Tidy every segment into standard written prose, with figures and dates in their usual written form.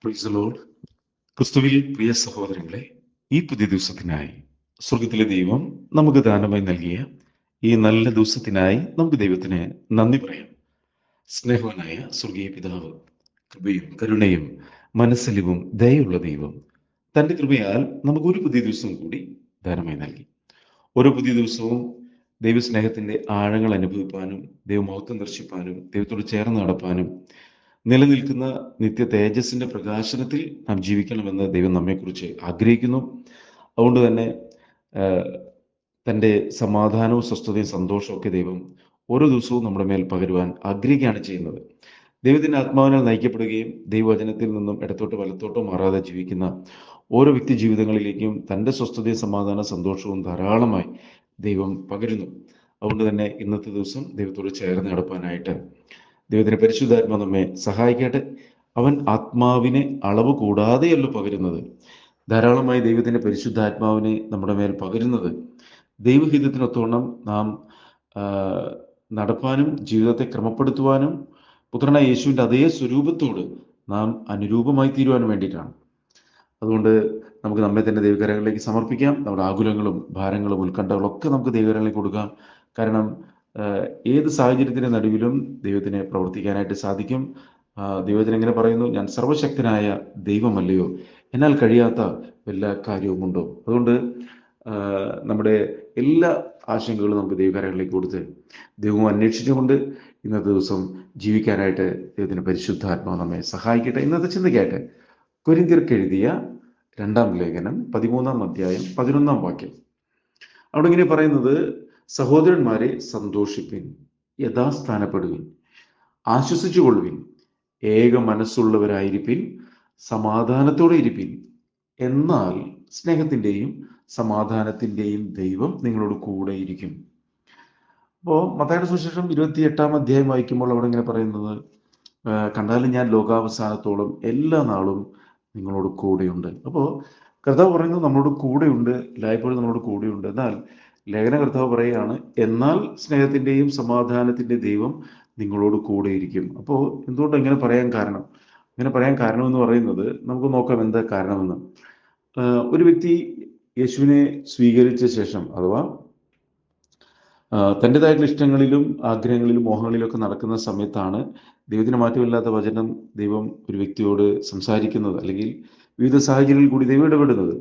Praise the Lord. ക്രിസ്തുവിൽ പ്രിയ സഹോദരങ്ങളെ, ഈ പുതിയ ദിവസത്തിനായി സ്വർഗത്തിലെ ദൈവം നമുക്ക് ദാനമായി നൽകിയ ഈ നല്ല ദിവസത്തിനായി നമുക്ക് ദൈവത്തിന് നന്ദി പറയാം. സ്നേഹവാനായ സ്വർഗീയ പിതാവ്, കൃപയും കരുണയും മനസ്സലിവും ദയുള്ള ദൈവം തൻ്റെ കൃപയാൽ നമുക്ക് ഒരു പുതിയ ദിവസം കൂടി ദാനമായി നൽകി. ഓരോ പുതിയ ദിവസവും ദൈവസ്നേഹത്തിൻ്റെ ആഴങ്ങൾ അനുഭവിപ്പാനും ദൈവമഹത്വം ദർശിപ്പാനും ദൈവത്തോട് ചേർന്ന് നടപ്പാനും നിലനിൽക്കുന്ന നിത്യ തേജസ്സിന്റെ പ്രകാശനത്തിൽ നാം ജീവിക്കണമെന്ന് ദൈവം നമ്മെക്കുറിച്ച് ആഗ്രഹിക്കുന്നു. അതുകൊണ്ട് തന്നെ തൻ്റെ സമാധാനവും സ്വസ്ഥതയും സന്തോഷവും ഒക്കെ ദൈവം ഓരോ ദിവസവും നമ്മുടെ മേൽ പകരുവാൻ ആഗ്രഹിക്കുകയാണ് ചെയ്യുന്നത്. ദൈവത്തിൻ്റെ ആത്മാവിനാൽ നയിക്കപ്പെടുകയും ദൈവവചനത്തിൽ നിന്നും ഇടത്തോട്ടോ വലത്തോട്ടോ മാറാതെ ജീവിക്കുന്ന ഓരോ വ്യക്തി ജീവിതങ്ങളിലേക്കും തൻ്റെ സ്വസ്ഥതയും സമാധാന സന്തോഷവും ധാരാളമായി ദൈവം പകരുന്നു. അതുകൊണ്ട് തന്നെ ഇന്നത്തെ ദിവസം ദൈവത്തോട് ചേർന്ന് നടപ്പാനായിട്ട് ദൈവത്തിൻ്റെ പരിശുദ്ധാത്മ നമ്മെ സഹായിക്കട്ടെ. അവൻ ആത്മാവിനെ അളവ് കൂടാതെയല്ല പകരുന്നത്. ധാരാളമായി ദൈവത്തിൻ്റെ പരിശുദ്ധാത്മാവിനെ നമ്മുടെ മേൽ പകരുന്നത് ദൈവഹിതത്തിനൊത്തോണം നാം നടപ്പാനും ജീവിതത്തെ ക്രമപ്പെടുത്തുവാനും പുത്രനായ യേശുവിൻ്റെ അതേ സ്വരൂപത്തോട് നാം അനുരൂപമായി തീരുവാനും വേണ്ടിയിട്ടാണ്. അതുകൊണ്ട് നമുക്ക് നമ്മെ തന്നെ ദൈവകരങ്ങളിലേക്ക് സമർപ്പിക്കാം. നമ്മുടെ ആകുലങ്ങളും ഭാരങ്ങളും ഉത്കണ്ഠകളും ഒക്കെ നമുക്ക് ദൈവകരങ്ങളിലേക്ക് കൊടുക്കാം. കാരണം ഏത് സാഹചര്യത്തിൻ്റെ നടുവിലും ദൈവത്തിന് പ്രവർത്തിക്കാനായിട്ട് സാധിക്കും. ദൈവത്തിന് എങ്ങനെ പറയുന്നു? ഞാൻ സർവശക്തനായ ദൈവമല്ലയോ, എന്നാൽ കഴിയാത്ത എല്ലാ കാര്യവുമുണ്ടോ? അതുകൊണ്ട് നമ്മുടെ എല്ലാ ആശങ്കകളും നമുക്ക് ദൈവകരങ്ങളിലേക്ക് കൊടുത്ത് ദൈവം അന്വേഷിച്ചുകൊണ്ട് ഇന്നത്തെ ദിവസം ജീവിക്കാനായിട്ട് ദൈവത്തിൻ്റെ പരിശുദ്ധാത്മാവ് നമ്മെ സഹായിക്കട്ടെ. ഇന്നത്തെ ചിന്തയ്ക്കായിട്ട് കൊരിന്ത്യർക്ക് എഴുതിയ 2-ാം ലേഖനം 13-ാം അധ്യായം 11-ാം വാക്യം. അവിടെ ഇങ്ങനെ പറയുന്നത്: സഹോദരന്മാരെ, സന്തോഷിപ്പിൻ, യഥാസ്ഥാനപ്പെടുവിൻ, ആശ്വസിച്ചുകൊള്ളുവിൻ, ഏക മനസ്സുള്ളവരായിരിപ്പിൻ, സമാധാനത്തോടെ ഇരിപ്പിൻ, എന്നാൽ സ്നേഹത്തിൻ്റെയും സമാധാനത്തിൻ്റെയും ദൈവം നിങ്ങളോട് കൂടെ ഇരിക്കും. അപ്പോൾ മത്തായിയുടെ സുവിശേഷം 28-ാം അധ്യായം വായിക്കുമ്പോൾ അവിടെ ഇങ്ങനെ പറയുന്നത്: കണ്ടാലും ഞാൻ ലോകാവസാനത്തോളം എല്ലാ നാളും നിങ്ങളോട് കൂടെയുണ്ട്. അപ്പോൾ കർത്താവ് പറയുന്നത് നമ്മളോട് കൂടെയുണ്ട്, എല്ലായ്പ്പോഴും നമ്മളോട് കൂടെയുണ്ട്. എന്നാൽ ലേഖന കർത്താവ് പറയുകയാണ്, എന്നാൽ സ്നേഹത്തിൻ്റെയും സമാധാനത്തിൻ്റെയും ദൈവം നിങ്ങളോട് കൂടെയിരിക്കും. അപ്പോൾ എന്തുകൊണ്ട് ഇങ്ങനെ പറയാൻ കാരണം? ഇങ്ങനെ പറയാൻ കാരണമെന്ന് പറയുന്നത് നമുക്ക് നോക്കാം എന്താ കാരണമെന്ന്. ഒരു വ്യക്തി യേശുവിനെ സ്വീകരിച്ച ശേഷം, അഥവാ തൻ്റെതായിട്ടുള്ള ഇഷ്ടങ്ങളിലും ആഗ്രഹങ്ങളിലും മോഹങ്ങളിലും ഒക്കെ നടക്കുന്ന സമയത്താണ് ദൈവത്തിന് മാറ്റമില്ലാത്ത വചനം ദൈവം ഒരു വ്യക്തിയോട് സംസാരിക്കുന്നത്, അല്ലെങ്കിൽ വിവിധ സാഹചര്യങ്ങളിൽ കൂടി ദൈവം ഇടപെടുന്നത്.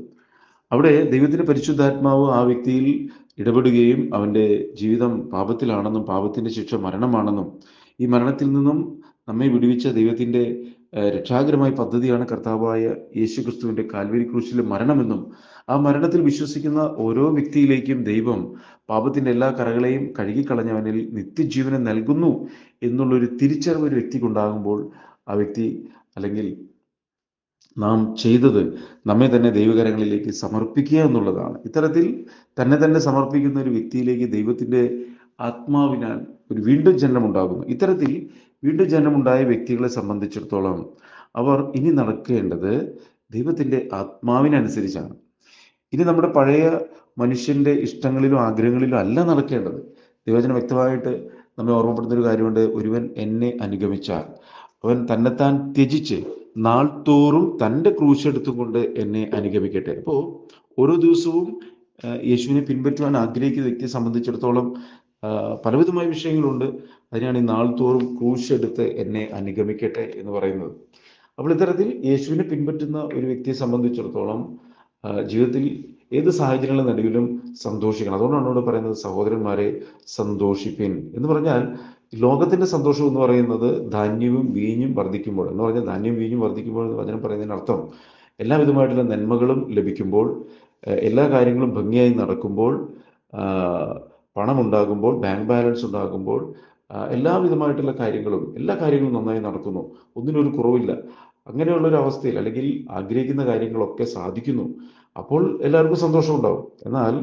അവിടെ ദൈവത്തിൻ്റെ പരിശുദ്ധാത്മാവ് ആ വ്യക്തിയിൽ ഇടപെടുകയും അവൻ്റെ ജീവിതം പാപത്തിലാണെന്നും പാപത്തിൻ്റെ ശിക്ഷ മരണമാണെന്നും ഈ മരണത്തിൽ നിന്നും നമ്മെ വിടുവിച്ച ദൈവത്തിൻ്റെ രക്ഷാകരമായ പദ്ധതിയാണ് കർത്താവായ യേശു ക്രിസ്തുവിൻ്റെ കാൽവരി ക്രൂശിലെ മരണമെന്നും ആ മരണത്തിൽ വിശ്വസിക്കുന്ന ഓരോ വ്യക്തിയിലേക്കും ദൈവം പാപത്തിൻ്റെ എല്ലാ കറകളെയും കഴുകിക്കളഞ്ഞവനിൽ നിത്യജീവനെ നൽകുന്നു എന്നുള്ളൊരു തിരിച്ചറിവ് ഒരു വ്യക്തിക്കുണ്ടാകുമ്പോൾ ആ വ്യക്തി, അല്ലെങ്കിൽ നാം ചെയ്തത് നമ്മെ തന്നെ ദൈവകരങ്ങളിലേക്ക് സമർപ്പിക്കുക എന്നുള്ളതാണ്. ഇത്തരത്തിൽ തന്നെ സമർപ്പിക്കുന്ന ഒരു വ്യക്തിയിലേക്ക് ദൈവത്തിൻ്റെ ആത്മാവിനാൽ ഒരു വീണ്ടും ജനനം ഉണ്ടാകുന്നു. ഇത്തരത്തിൽ വീണ്ടും ജനനമുണ്ടായ വ്യക്തികളെ സംബന്ധിച്ചിടത്തോളം അവർ ഇനി നടക്കേണ്ടത് ദൈവത്തിൻ്റെ ആത്മാവിനനുസരിച്ചാണ്. ഇനി നമ്മുടെ പഴയ മനുഷ്യൻ്റെ ഇഷ്ടങ്ങളിലും ആഗ്രഹങ്ങളിലും അല്ല നടക്കേണ്ടത്. ദൈവവചനം വ്യക്തമായിട്ട് നമ്മെ ഓർമ്മപ്പെടുന്ന ഒരു കാര്യമുണ്ട്: ഒരുവൻ എന്നെ അനുഗമിച്ചാൽ അവൻ തന്നെത്താൻ ത്യജിച്ച് നാൾ തോറും തൻ്റെ ക്രൂശെടുത്തുകൊണ്ട് എന്നെ അനുഗമിക്കട്ടെ. അപ്പോൾ ഓരോ ദിവസവും യേശുവിനെ പിൻപറ്റുവാൻ ആഗ്രഹിക്കുന്ന വ്യക്തിയെ സംബന്ധിച്ചിടത്തോളം പലവിധമായ വിഷയങ്ങളുണ്ട്. അതിനാണ് ഈ നാൾ തോറും ക്രൂശെടുത്ത് എന്നെ അനുഗമിക്കട്ടെ എന്ന് പറയുന്നത്. അപ്പോൾ ഇത്തരത്തിൽ യേശുവിനെ പിൻപറ്റുന്ന ഒരു വ്യക്തിയെ സംബന്ധിച്ചിടത്തോളം ജീവിതത്തിൽ ഏത് സാഹചര്യങ്ങളുടെ നടുവിലും സന്തോഷിക്കണം. അതുകൊണ്ടാണ് ഇവിടെ പറയുന്നത് സഹോദരന്മാരെ സന്തോഷിപ്പിൻ എന്ന് പറഞ്ഞാൽ, ലോകത്തിന്റെ സന്തോഷം എന്ന് പറയുന്നത് ധാന്യവും വീഞ്ഞും വർദ്ധിക്കുമ്പോൾ എന്ന് പറഞ്ഞാൽ, ധാന്യവും വീഞ്ഞും വർദ്ധിക്കുമ്പോൾ എന്ന് വചനം പറയുന്നതിന് അർത്ഥം എല്ലാവിധമായിട്ടുള്ള നന്മകളും ലഭിക്കുമ്പോൾ, എല്ലാ കാര്യങ്ങളും ഭംഗിയായി നടക്കുമ്പോൾ, പണമുണ്ടാകുമ്പോൾ, ബാങ്ക് ബാലൻസ് ഉണ്ടാകുമ്പോൾ, എല്ലാവിധമായിട്ടുള്ള എല്ലാ കാര്യങ്ങളും നന്നായി നടക്കുന്നു, ഒന്നിനൊരു കുറവില്ല, അങ്ങനെയുള്ളൊരു അവസ്ഥയിൽ, അല്ലെങ്കിൽ ആഗ്രഹിക്കുന്ന കാര്യങ്ങളൊക്കെ സാധിക്കുന്നു, അപ്പോൾ എല്ലാവർക്കും സന്തോഷം ഉണ്ടാവും. എന്നാൽ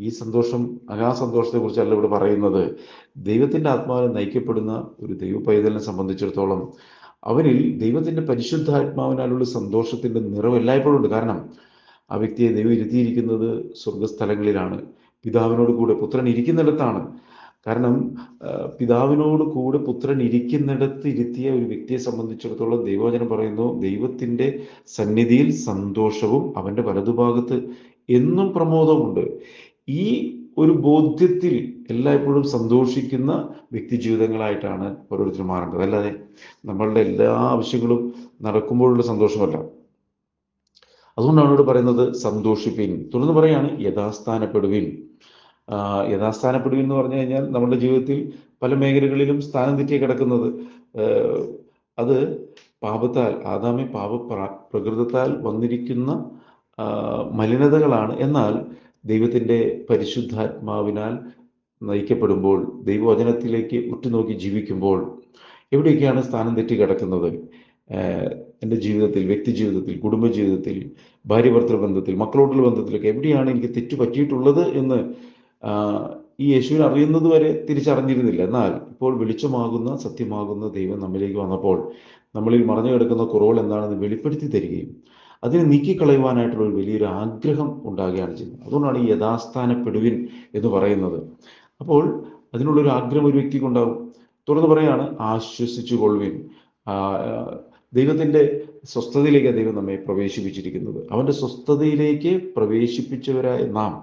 ഈ സന്തോഷം, ആ സന്തോഷത്തെക്കുറിച്ചല്ല ഇവിടെ പറയുന്നത്. ദൈവത്തിൻ്റെ ആത്മാവിനെ നയിക്കപ്പെടുന്ന ഒരു ദൈവ പൈതലിനെ സംബന്ധിച്ചിടത്തോളം അവനിൽ ദൈവത്തിൻ്റെ പരിശുദ്ധാത്മാവിനാലുള്ള സന്തോഷത്തിൻ്റെ നിറവ് എല്ലായ്പ്പോഴും ഉണ്ട്. കാരണം ആ വ്യക്തിയെ ദൈവം ഇരുത്തിയിരിക്കുന്നത് സ്വർഗസ്ഥലങ്ങളിലാണ്, പിതാവിനോട് കൂടെ പുത്രൻ ഇരിക്കുന്നിടത്താണ്. കാരണം പിതാവിനോട് കൂടെ പുത്രൻ ഇരിക്കുന്നിടത്ത് ഇരുത്തിയ ഒരു വ്യക്തിയെ സംബന്ധിച്ചിടത്തോളം ദൈവവചനം പറയുന്നു, ദൈവത്തിൻ്റെ സന്നിധിയിൽ സന്തോഷവും അവൻ്റെ വലതുഭാഗത്ത് എന്നും പ്രമോദവുമുണ്ട്. ഈ ഒരു ബോധ്യത്തിൽ എല്ലായ്പ്പോഴും സന്തോഷിക്കുന്ന വ്യക്തി ജീവിതങ്ങളായിട്ടാണ് ഓരോരുത്തരും മാറേണ്ടത്. അല്ലാതെ നമ്മളുടെ എല്ലാ ആവശ്യങ്ങളും നടക്കുമ്പോഴുള്ള സന്തോഷമല്ല. അതുകൊണ്ടാണ് ഇവിടെ പറയുന്നത് സന്തോഷിപ്പിൻ. തുടർന്ന് പറയാണ് യഥാസ്ഥാനപ്പെടുവിൻ. യഥാസ്ഥാനപ്പെടുവിൻ എന്ന് പറഞ്ഞു കഴിഞ്ഞാൽ നമ്മുടെ ജീവിതത്തിൽ പല മേഖലകളിലും സ്ഥാനം തെറ്റി കിടക്കുന്നത്, അത് പാപത്താൽ, ആദാമി പ്രകൃതത്താൽ വന്നിരിക്കുന്ന മലിനതകളാണ്. എന്നാൽ ദൈവത്തിൻ്റെ പരിശുദ്ധാത്മാവിനാൽ നയിക്കപ്പെടുമ്പോൾ, ദൈവവചനത്തിലേക്ക് ഉറ്റുനോക്കി ജീവിക്കുമ്പോൾ എവിടെയൊക്കെയാണ് സ്ഥാനം തെറ്റി കിടക്കുന്നത്? എൻ്റെ ജീവിതത്തിൽ, വ്യക്തി ജീവിതത്തിൽ, കുടുംബ ജീവിതത്തിൽ, ഭാര്യ ഭർത്തൃ ബന്ധത്തിൽ, മക്കളോടുള്ള ബന്ധത്തിലൊക്കെ എവിടെയാണ് എനിക്ക് തെറ്റ് പറ്റിയിട്ടുള്ളത് എന്ന് ഈ യേശുവിനെ അറിയുന്നത് വരെ തിരിച്ചറിഞ്ഞിരുന്നില്ല. എന്നാൽ ഇപ്പോൾ വെളിച്ചമാകുന്ന, സത്യമാകുന്ന ദൈവം നമ്മിലേക്ക് വന്നപ്പോൾ നമ്മളിൽ മറഞ്ഞു കിടക്കുന്ന കുറവുകൾ എന്താണെന്ന് വെളിപ്പെടുത്തി തരികയും അതിനെ നീക്കിക്കളയുവാനായിട്ടുള്ള ഒരു വലിയൊരു ആഗ്രഹം ഉണ്ടാകുകയാണ് ചെയ്യുന്നത്. അതുകൊണ്ടാണ് ഈ യഥാസ്ഥാനപ്പെടുവിൻ എന്ന് പറയുന്നത്. അപ്പോൾ അതിനുള്ളൊരു ആഗ്രഹം ഒരു വ്യക്തിക്കുണ്ടാകും. തുറന്നു പറയാണ് ആശ്വസിച്ചു കൊള്ളുവിൻ. ദൈവത്തിൻ്റെ സ്വസ്ഥതയിലേക്ക് ദൈവം നമ്മെ പ്രവേശിപ്പിച്ചിരിക്കുന്നത്. അവൻ്റെ സ്വസ്ഥതയിലേക്ക് പ്രവേശിപ്പിച്ചവരായ നാം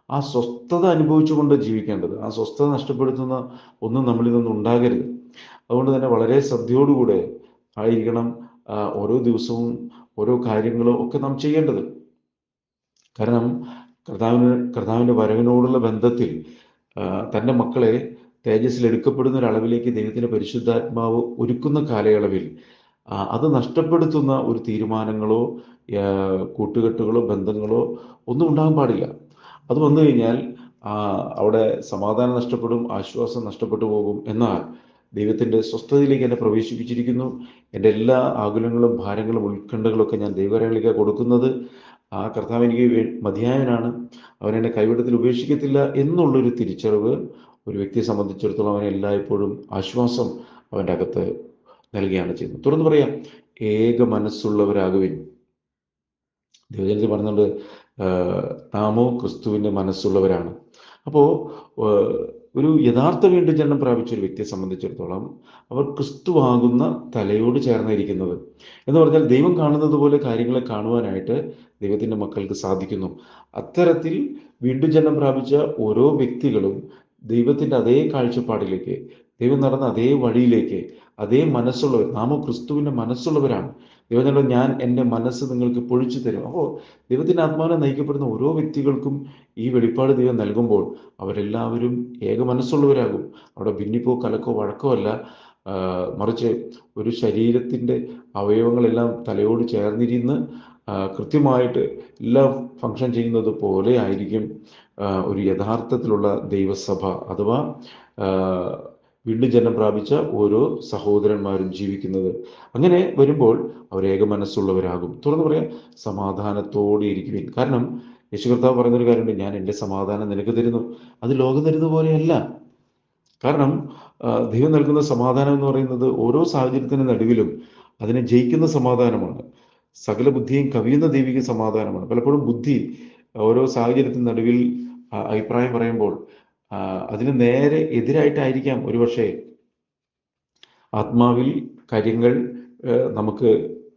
ആ സ്വസ്ഥത അനുഭവിച്ചുകൊണ്ട് ജീവിക്കേണ്ടത്. ആ സ്വസ്ഥത നഷ്ടപ്പെടുത്തുന്ന ഒന്നും നമ്മളിൽ നിന്നും ഉണ്ടാകരുത്. അതുകൊണ്ട് തന്നെ വളരെ ശ്രദ്ധയോടുകൂടെ ആയിരിക്കണം ഓരോ ദിവസവും ഓരോ കാര്യങ്ങളും ഒക്കെ നാം ചെയ്യേണ്ടത്. കാരണം കർത്താവിൻ്റെ വരവിനോടുള്ള ബന്ധത്തിൽ തൻ്റെ മക്കളെ തേജസ്സിൽ എടുക്കപ്പെടുന്ന ഒരളവിലേക്ക് ദൈവത്തിൻ്റെ പരിശുദ്ധാത്മാവ് ഒരുക്കുന്ന കാലയളവിൽ അത് നഷ്ടപ്പെടുത്തുന്ന ഒരു തീരുമാനങ്ങളോ കൂട്ടുകെട്ടുകളോ ബന്ധങ്ങളോ ഒന്നും ഉണ്ടാകാൻ പാടില്ല. അത് വന്നു കഴിഞ്ഞാൽ അവിടെ സമാധാനം നഷ്ടപ്പെടും, ആശ്വാസം നഷ്ടപ്പെട്ടു പോകും. എന്നാൽ ദൈവത്തിൻ്റെ സ്വസ്ഥതയിലേക്ക് എന്നെ പ്രവേശിപ്പിച്ചിരിക്കുന്നു. എൻ്റെ എല്ലാ ആകുലങ്ങളും ഭാരങ്ങളും ഉത്കണ്ഠകളൊക്കെ ഞാൻ ദൈവകരങ്ങളിലേക്ക് കൊടുക്കുന്നത്. ആ കർത്താവ് എനിക്ക് മതിയായവനാണ്, അവനെന്നെ കൈവിടത്തിൽ ഉപേക്ഷിക്കത്തില്ല എന്നുള്ളൊരു തിരിച്ചറിവ് ഒരു വ്യക്തിയെ സംബന്ധിച്ചിടത്തോളം അവനെ എല്ലായ്പ്പോഴും ആശ്വാസം അവൻ്റെ അകത്ത് നൽകുകയാണ് ചെയ്യുന്നത്. തുറന്നു പറയാം, ഏക മനസ്സുള്ളവരാകുവിൻ. ദൈവജനത്തിൽ പറഞ്ഞുകൊണ്ട് നാമോ ക്രിസ്തുവിൻ്റെ മനസ്സുള്ളവരാണ്. അപ്പോൾ ഒരു യഥാർത്ഥ വീണ്ടും ജനനം പ്രാപിച്ച ഒരു വ്യക്തിയെ സംബന്ധിച്ചിടത്തോളം അവർ ക്രിസ്തുവാകുന്ന തലയോട് ചേർന്നിരിക്കുന്നത് എന്ന് പറഞ്ഞാൽ ദൈവം കാണുന്നത് പോലെ കാര്യങ്ങളെ കാണുവാനായിട്ട് ദൈവത്തിൻ്റെ മക്കൾക്ക് സാധിക്കുന്നു. അത്തരത്തിൽ വീണ്ടും ജനനം പ്രാപിച്ച ഓരോ വ്യക്തികളും ദൈവത്തിൻ്റെ അതേ കാഴ്ചപ്പാടിലേക്ക്, ദൈവം നടന്ന അതേ വഴിയിലേക്ക്, അതേ മനസ്സുള്ളവർ, നാമോ ക്രിസ്തുവിൻ്റെ മനസ്സുള്ളവരാണ്. ദൈവം ഞാൻ എൻ്റെ മനസ്സ് നിങ്ങൾക്ക് പൊഴിച്ചു തരും. അപ്പോൾ ദൈവത്തിൻ്റെ ആത്മാവിനെ നയിക്കപ്പെടുന്ന ഓരോ വ്യക്തികൾക്കും ഈ വെളിപ്പാട് ദൈവം നൽകുമ്പോൾ അവരെല്ലാവരും ഏക മനസ്സുള്ളവരാകും. അവിടെ ഭിന്നിപ്പോ കലക്കോ വഴക്കോ അല്ല, മറിച്ച് ഒരു ശരീരത്തിൻ്റെ അവയവങ്ങളെല്ലാം തലയോട് ചേർന്നിരുന്ന് കൃത്യമായിട്ട് എല്ലാം ഫങ്ഷൻ ചെയ്യുന്നത് പോലെ ആയിരിക്കും ഒരു യഥാർത്ഥത്തിലുള്ള ദൈവസഭ അഥവാ വീണ്ടും ജന്മം പ്രാപിച്ച ഓരോ സഹോദരന്മാരും ജീവിക്കുന്നത്. അങ്ങനെ വരുമ്പോൾ അവർ ഏക മനസ്സുള്ളവരാകും. തുറന്നു പറയാം, സമാധാനത്തോടെ ഇരിക്കുവിൻ. കാരണം യേശു കർത്താവ് പറയുന്നൊരു കാര്യമുണ്ട്, ഞാൻ എൻ്റെ സമാധാനം നിനക്ക് തരുന്നു, അത് ലോകം തരുന്ന പോലെയല്ല. കാരണം ദൈവം നൽകുന്ന സമാധാനം എന്ന് പറയുന്നത് ഓരോ സാഹചര്യത്തിന് നടുവിലും അതിനെ ജയിക്കുന്ന സമാധാനമാണ്. സകല ബുദ്ധിയും കവിയുന്ന ദൈവിക സമാധാനമാണ്. പലപ്പോഴും ബുദ്ധി ഓരോ സാഹചര്യത്തിന് നടുവിൽ അഭിപ്രായം പറയുമ്പോൾ അതിന് നേരെ എതിരായിട്ടായിരിക്കാം ഒരുപക്ഷെ ആത്മാവിൽ കാര്യങ്ങൾ നമുക്ക്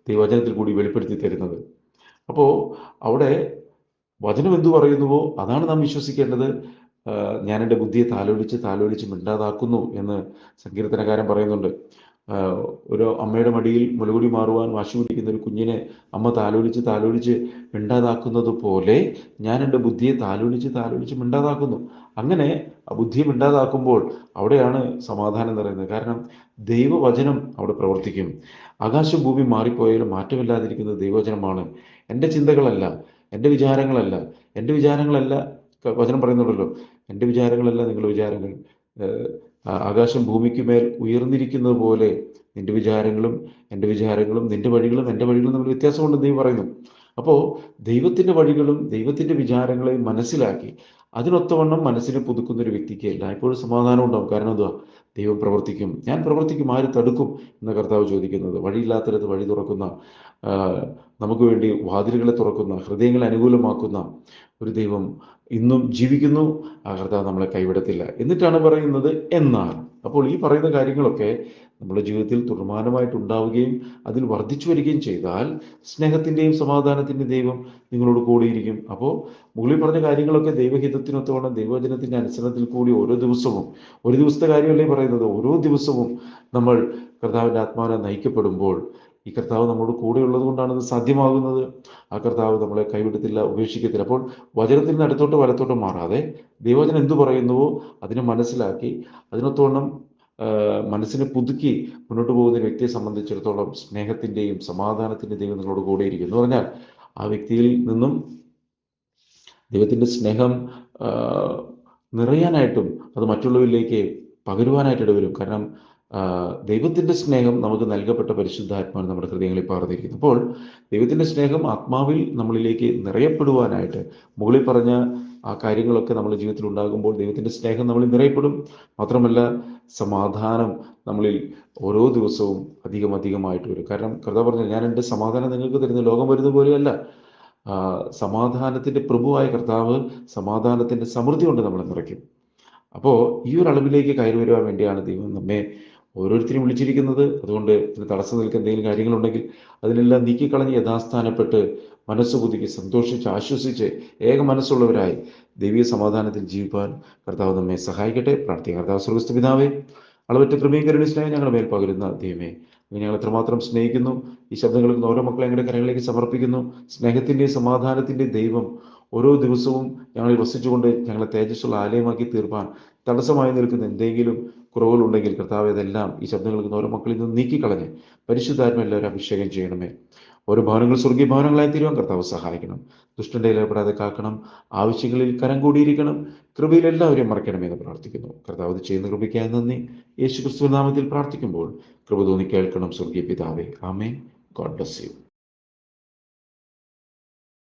ദൈവവചനത്തിൽ കൂടി വെളിപ്പെടുത്തി തരുന്നത്. അപ്പോൾ അവിടെ വചനം എന്തു പറയുന്നുവോ അതാണ് നാം വിശ്വസിക്കേണ്ടത്. ഞാൻ എൻ്റെ ബുദ്ധിയെ താലോലിച്ച് മിണ്ടാതാക്കുന്നു എന്ന് സങ്കീർത്തനക്കാരൻ പറയുന്നുണ്ട്. ഒരു അമ്മയുടെ മടിയിൽ മുലകുടി മാറുവാൻ വാശി പിടിക്കുന്ന ഒരു കുഞ്ഞിനെ അമ്മ താലോലിച്ച് മിണ്ടാതാക്കുന്നത് പോലെ ഞാൻ എൻ്റെ ബുദ്ധിയെ താലോലിച്ച് മിണ്ടാതാക്കുന്നു. അങ്ങനെ ബുദ്ധിയെ മിണ്ടാതാക്കുമ്പോൾ അവിടെയാണ് സമാധാനം നിറയുന്നത്. കാരണം ദൈവവചനം അവിടെ പ്രവർത്തിക്കും. ആകാശം ഭൂമി മാറിപ്പോയാലും മാറ്റമില്ലാതിരിക്കുന്നത് ദൈവവചനമാണ്. എൻ്റെ ചിന്തകളല്ല, എൻ്റെ വിചാരങ്ങളല്ല. വചനം പറയുന്നുണ്ടല്ലോ, എൻ്റെ വിചാരങ്ങളല്ല നിങ്ങളുടെ വിചാരങ്ങൾ, ആകാശം ഭൂമിക്ക് മേൽ ഉയർന്നിരിക്കുന്നത് പോലെ നിന്റെ വിചാരങ്ങളും എൻ്റെ വിചാരങ്ങളും നിന്റെ വഴികളും എൻ്റെ വഴികളും തമ്മിൽ വ്യത്യാസമുണ്ടെന്ന് ദൈവം പറയുന്നു. അപ്പോൾ ദൈവത്തിൻ്റെ വഴികളും ദൈവത്തിൻ്റെ വിചാരങ്ങളെയും മനസ്സിലാക്കി അതിനൊത്തവണ്ണം മനസ്സിനെ പുതുക്കുന്ന ഒരു വ്യക്തിക്ക് എല്ലായ്പ്പോഴും സമാധാനം ഉണ്ടാവും. കാരണം എന്തുവാ? ദൈവം പ്രവർത്തിക്കും. ഞാൻ പ്രവർത്തിക്കും, ആര് തടുക്കും എന്ന കർത്താവ് ചോദിക്കുന്നത്. വഴിയില്ലാത്തിടത്ത് വഴി തുറക്കുന്ന, ആ, നമുക്ക് വേണ്ടി വാതിലുകളെ തുറക്കുന്ന, ഹൃദയങ്ങളെ അനുകൂലമാക്കുന്ന ഒരു ദൈവം ഇന്നും ജീവിക്കുന്നു. ആ കർത്താവ് നമ്മളെ കൈവിടത്തില്ല. എന്നിട്ടാണ് പറയുന്നത് എന്നാൽ. അപ്പോൾ ഈ പറയുന്ന കാര്യങ്ങളൊക്കെ നമ്മുടെ ജീവിതത്തിൽ തുടർമാനമായിട്ടുണ്ടാവുകയും അതിൽ വർദ്ധിച്ചു വരികയും ചെയ്താൽ സ്നേഹത്തിൻ്റെയും സമാധാനത്തിൻ്റെയും ദൈവം നിങ്ങളോട് കൂടിയിരിക്കും. അപ്പോൾ മുകളിൽ പറഞ്ഞ കാര്യങ്ങളൊക്കെ ദൈവഹിതത്തിനൊത്തവണ്ണം ദൈവവചനത്തിൻ്റെ അനുസരണത്തിൽ കൂടി ഓരോ ദിവസവും, ഒരു ദിവസത്തെ കാര്യമല്ലേ പറയുന്നത്, ഓരോ ദിവസവും നമ്മൾ കർത്താവിൻ്റെ ആത്മാവിനെ നയിക്കപ്പെടുമ്പോൾ ഈ കർത്താവ് നമ്മോട് കൂടെ ഉള്ളത് കൊണ്ടാണ് ഇത് സാധ്യമാകുന്നത്. ആ കർത്താവ് നമ്മളെ കൈവിടത്തില്ല, ഉപേക്ഷിക്കത്തില്ല. അപ്പോൾ വചനത്തിൽ നിന്ന് അടുത്തോട്ട് വലത്തോട്ട് മാറാതെ ദൈവവചനം എന്തു പറയുന്നുവോ അതിനെ മനസ്സിലാക്കി അതിനൊത്തോണം മനസ്സിനെ പുതുക്കി മുന്നോട്ട് പോകുന്ന ഒരു വ്യക്തിയെ സംബന്ധിച്ചിടത്തോളം സ്നേഹത്തിൻ്റെയും സമാധാനത്തിൻ്റെയും ദൈവം നിങ്ങളോട് കൂടെയിരിക്കും എന്ന് പറഞ്ഞാൽ ആ വ്യക്തിയിൽ നിന്നും ദൈവത്തിൻ്റെ സ്നേഹം ആ, നിറയാനായിട്ടും അത് മറ്റുള്ളവരിലേക്ക് പകരുവാനായിട്ട് ഇടവരും. കാരണം ദൈവത്തിൻ്റെ സ്നേഹം നമുക്ക് നൽകപ്പെട്ട പരിശുദ്ധാത്മാവ് നമ്മുടെ ഹൃദയങ്ങളിൽ പകർന്നിരിക്കുന്നു. അപ്പോൾ ദൈവത്തിൻ്റെ സ്നേഹം ആത്മാവിൽ നമ്മളിലേക്ക് നിറയപ്പെടുവാനായിട്ട് മുകളിൽ പറഞ്ഞ ആ കാര്യങ്ങളൊക്കെ നമ്മുടെ ജീവിതത്തിൽ ഉണ്ടാകുമ്പോൾ ദൈവത്തിൻ്റെ സ്നേഹം നമ്മളിൽ നിറയപ്പെടും. മാത്രമല്ല സമാധാനം നമ്മളിൽ ഓരോ ദിവസവും അധികം അധികമായിട്ട് വരും. കാരണം കർത്താവ് പറഞ്ഞു, ഞാൻ എൻ്റെ സമാധാനം നിങ്ങൾക്ക് തരുന്ന ലോകം വരുന്നത് പോലെയല്ല. സമാധാനത്തിൻ്റെ പ്രഭുവായ കർത്താവ് സമാധാനത്തിൻ്റെ സമൃദ്ധി കൊണ്ട് നമ്മളെ നിറയ്ക്കും. അപ്പോൾ ഈ ഒരു അളവിലേക്ക് കയറി വരുവാൻ വേണ്ടിയാണ് ദൈവം നമ്മെ ഓരോരുത്തരും വിളിച്ചിരിക്കുന്നത്. അതുകൊണ്ട് ഇതിന് തടസ്സം നിൽക്കുന്ന എന്തെങ്കിലും കാര്യങ്ങളുണ്ടെങ്കിൽ അതിനെല്ലാം നീക്കിക്കളഞ്ഞ് യഥാസ്ഥാനപ്പെട്ട് മനസ്സ് പുതുക്കി സന്തോഷിച്ച് ആശ്വസിച്ച് ഏക മനസ്സുള്ളവരായി ദൈവീയ സമാധാനത്തിൽ ജീവിക്കാൻ കർത്താവ് നമ്മെ സഹായിക്കട്ടെ. പ്രാർത്ഥിക്കാം. കർത്താവ് സ്വർഗ്ഗസ്ഥ പിതാവേ, അളവറ്റ കൃപയും കരുണയും സ്നേഹം ഞങ്ങളുടെ മേൽ പകരുന്ന ദൈവമേ, ഞങ്ങൾ എത്രമാത്രം സ്നേഹിക്കുന്നു. ഈ ശബ്ദങ്ങൾക്ക് ഓരോ മക്കളെ ഞങ്ങളുടെ കരങ്ങളിലേക്ക് സമർപ്പിക്കുന്നു. സ്നേഹത്തിൻ്റെയും സമാധാനത്തിൻ്റെയും ദൈവം ഓരോ ദിവസവും ഞങ്ങളിൽ വസിച്ചുകൊണ്ട് ഞങ്ങളെ തേജസ്സുള്ള ആലയമാക്കി തീർപ്പാൻ തടസ്സമായി നിൽക്കുന്ന എന്തെങ്കിലും കുറവുകളുണ്ടെങ്കിൽ കർത്താവ് ഇതെല്ലാം ഈ ശബ്ദങ്ങൾക്ക് ഓരോ മക്കളിൽ നിന്ന് നീക്കിക്കളഞ്ഞ് പരിശുദ്ധാത്മ എല്ലാവരും അഭിഷേകം ചെയ്യണമേ. ഓരോ ഭവനങ്ങൾ സ്വർഗീയ ഭവനങ്ങളായി തീരുവാൻ കർത്താവ് സഹായിക്കണം. ദുഷ്ടന്റെ ഇടപെടാതെ കാക്കണം. ആവശ്യങ്ങളിൽ കരം കൂടിയിരിക്കണം. കൃപയിൽ എല്ലാവരെയും മറയ്ക്കണമെന്ന് പ്രാർത്ഥിക്കുന്നു. കർത്താവ് ഇത് ചെയ്യുന്ന കൃപയ്ക്കായി നന്ദി. യേശു ക്രിസ്തു നാമത്തിൽ പ്രാർത്ഥിക്കുമ്പോൾ കൃപ തോന്നി കേൾക്കണം സ്വർഗീയ പിതാവേ. ആമേൻ. God bless U.